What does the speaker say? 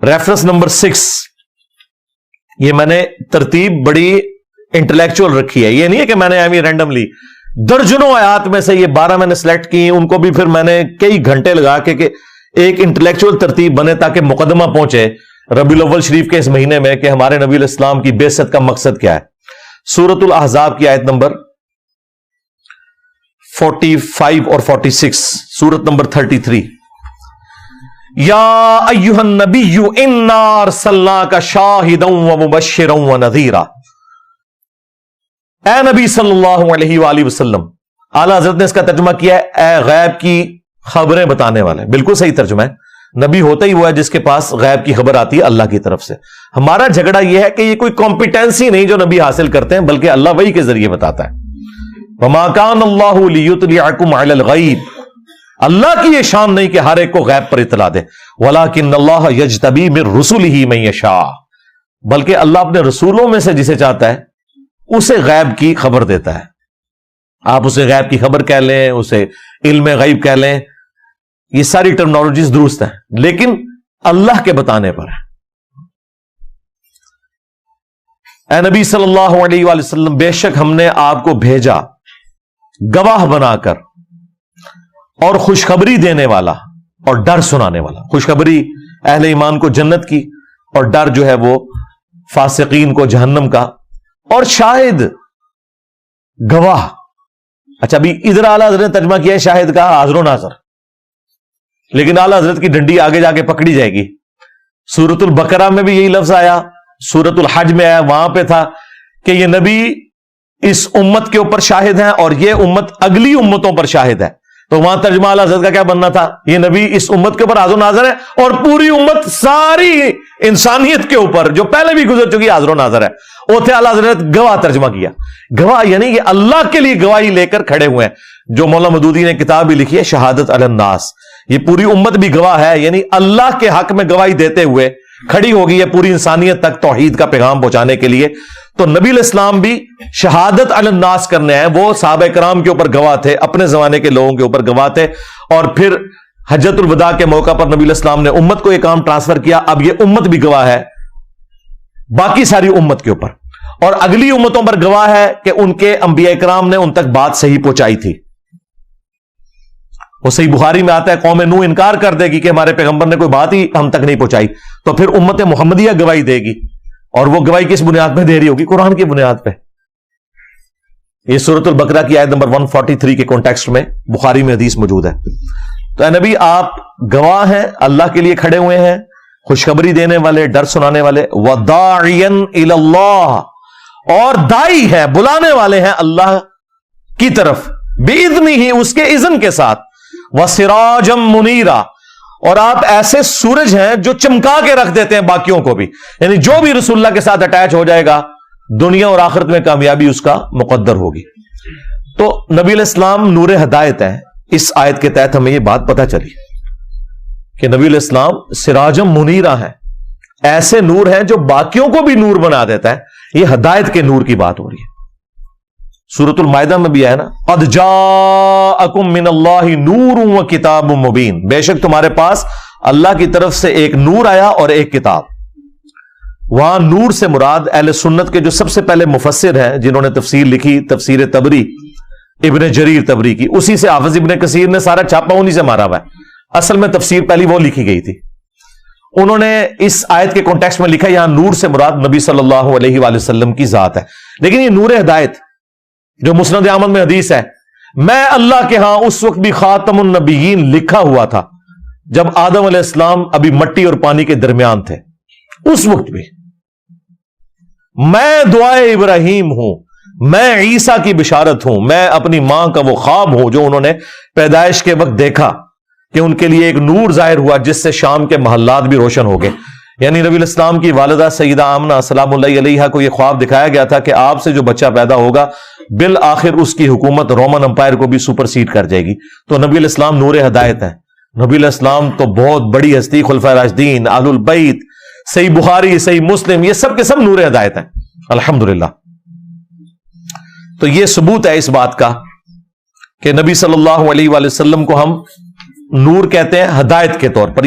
Reference number 6, ये मैंने तरतीब बड़ी इंटेलेक्चुअल रखी है, ये नहीं है कि मैंने अभी रैंडमली दर्जनों आयात में से ये 12 मैंने सेलेक्ट की, उनको भी फिर मैंने कई घंटे लगा के एक इंटेलेक्चुअल तरतीब बने ताकि मुकदमा पहुंचे रबीउल अव्वल शरीफ के इस महीने में कि हमारे नबी इस्लाम की बेइज्जत का मकसद क्या है। सूरतुल अहज़ाब की आयत नंबर 45 और 46, सूरत नंबर 33, या अय्युहन नबिय्यु इन्ना अरसलनाका शाहिदन व मुबश्शिरन व नज़ीरा। ए नबी सल्लल्लाहु अलैहि वसल्लम, आला हज़रत ने इसका तर्जुमा किया है ए गैब की खबरें बताने वाले। बिल्कुल सही तर्जुमा है। नबी होता ही हुआ है जिसके पास गैब की खबर आती है अल्लाह की तरफ से। हमारा झगड़ा यह है कि ये कोई कॉम्पिटेंसी नहीं जो नबी हासिल करते हैं, बल्कि अल्लाह वही के जरिए बताता है। वमा कान अल्लाहु लियुतलिअकुम अलल गैब, अल्लाह की ये शान नहीं कि हर एक को गैब पर इतला दे। वलाकिन अल्लाह यजतबी मिन रुसुलिही मन यशा, बल्कि अल्लाह अपने रसूलों में से जिसे चाहता है उसे गैब की खबर देता है। आप उसे गैब की खबर कह लें, उसे इल्म गैब कह लें, ये सारी टर्मिनोलॉजीज दुरुस्त है, लेकिन अल्लाह के बताने पर है। ऐ नबी सल्लल्लाहु अलैहि वसल्लम, बेशक हमने आपको भेजा गवाह बनाकर और खुशखबरी देने वाला और डर सुनाने वाला। खुशखबरी अहले ईमान को जन्नत की और डर जो है वो फासिकीन को जहन्नम का, और शाहिद गवाह। अच्छा, अभी इधर आला हज़रत ने तर्जुमा किया है शाहिद का हाज़िर नाज़िर, लेकिन आला हज़रत की डंडी आगे जाके पकड़ी जाएगी। सूरतुल बकरा में भी यही लफ्ज आया, सूरतुल हज में आया, वहां पे था कि ये नबी इस उम्मत के ऊपर शाहिद हैं और ये उम्मत अगली उम्मतों पर शाहिद है। तो वहां तर्जुमा आला हज़रत का क्या बनना था, ये नबी इस उम्मत के ऊपर हाज़िर नाज़िर है और पूरी उम्मत सारी इंसानियत के ऊपर जो पहले भी गुजर चुकी हाज़िर नाज़िर है। ओथे आला हज़रत गवाह तर्जुमा किया। गवाह यानी ये अल्लाह के लिए गवाही लेकर खड़े हुए हैं, जो मौला मदूदी ने किताब भी लिखी है शहादत अलन नास। ये पूरी उम्मत भी गवाह है, यानी अल्लाह के हक में गवाही देते हुए खड़ी होगी है पूरी इंसानियत तक तौहीद का पैगाम पहुंचाने के लिए। तो नबी इस्लाम भी शहादत अलन नास करने आए। वो सहाबा कराम के ऊपर गवाह थे, अपने जमाने के लोगों के ऊपर गवाह थे, और फिर हज्जतुल वदा के मौका पर नबी इस्लाम ने उम्मत को यह काम ट्रांसफर किया। अब यह उम्मत भी गवाह है बाकी सारी उम्मत के ऊपर, और अगली उम्मतों पर गवाह है कि उनके अंबिया कराम ने उन तक बात सही पहुंचाई थी। वो सही बुखारी में आता है, कौम नूह इनकार कर देगी कि हमारे पैगंबर ने कोई बात ही हम तक नहीं पहुंचाई, तो फिर उम्मत मुहम्मदिया गवाही देगी, और वो गवाही किस बुनियाद पर दे रही होगी, कुरान की बुनियाद पे। ये सूरतुल बकरा की आयत नंबर 143 के कॉन्टेक्स्ट में बुखारी में हदीस मौजूद है। तो ऐ नबी, आप गवाह हैं, अल्लाह के लिए खड़े हुए हैं, खुशखबरी देने वाले, डर सुनाने वाले। वदाइयन इलल्लाह, और दाई है, बुलाने वाले हैं अल्लाह की तरफ, बिइज़्निही, उसके इज़्न के साथ। वसिराजम मुनीरा, और आप ऐसे सूरज हैं जो चमका के रख देते हैं बाकियों को भी, यानी जो भी रसूलुल्लाह के साथ अटैच हो जाएगा दुनिया और आखिरत में कामयाबी उसका मुकद्दर होगी। तो नबी इस्लाम नूर हिदायत है। इस आयत के तहत हमें यह बात पता चली कि नबी इस्लाम सिराजम मुनीरा है, ऐसे नूर हैं जो बाकियों को भी नूर बना देता है। यह हिदायत के नूर की बात हो रही है। सूरतुल माइदा में भी है ना, क़द जाअकुम मिनल्लाहि नूरुन व किताबुम मुबीन, बेशक तुम्हारे पास अल्लाह की तरफ से एक नूर आया और एक किताब। वहां नूर से मुराद अहले सुन्नत के जो सबसे पहले मुफस्सिर हैं जिन्होंने तफसीर लिखी, तफसीर तबरी इब्ने जरीर तबरी की, उसी से हाफिज इब्ने कसीर ने सारा छापा उन्हीं से मारा हुआ है। असल में तफसीर पहली वो लिखी गई थी। उन्होंने इस आयत के कॉन्टेक्स्ट में लिखा, यहां नूर से मुराद नबी सल्लल्लाहु अलैहि वसल्लम की जात है। लेकिन ये नूर हिदायत जो मुस्नद अहमद में हदीस है, मैं अल्लाह के यहां उस वक्त भी खातमुन नबीयीन लिखा हुआ था जब आदम अलैहिस्सलाम अभी मट्टी और पानी के दरमियान थे। उस वक्त भी मैं दुआए इब्राहिम हूं, मैं ईसा की बिशारत हूं, मैं अपनी मां का वो ख्वाब हूं जो उन्होंने पैदाइश के वक्त देखा कि उनके लिए एक नूर जाहिर हुआ जिससे शाम के महल्लात भी रोशन हो गए। यानी नबी इस्लाम की वालिदा सईदा आमना सलामुल्लाहि अलैहा को यह ख्वाब दिखाया गया था कि आपसे जो बच्चा पैदा होगा बिल आखिर उसकी हुकूमत रोमन अंपायर को भी सुपरसीड कर जाएगी। तो नबी इस्लाम नूर हिदायत है। नबी इस्लाम तो बहुत बड़ी हस्ती, खुलफाए राशिदीन, अहलुल बैत, सही बुखारी, सही मुस्लिम, ये सब के सब नूर हिदायत है अल्हम्दुलिल्लाह। तो ये सबूत है इस बात का कि नबी सल्लल्लाहु अलैहि वसल्लम को हम नूर कहते हैं हिदायत के तौर पर।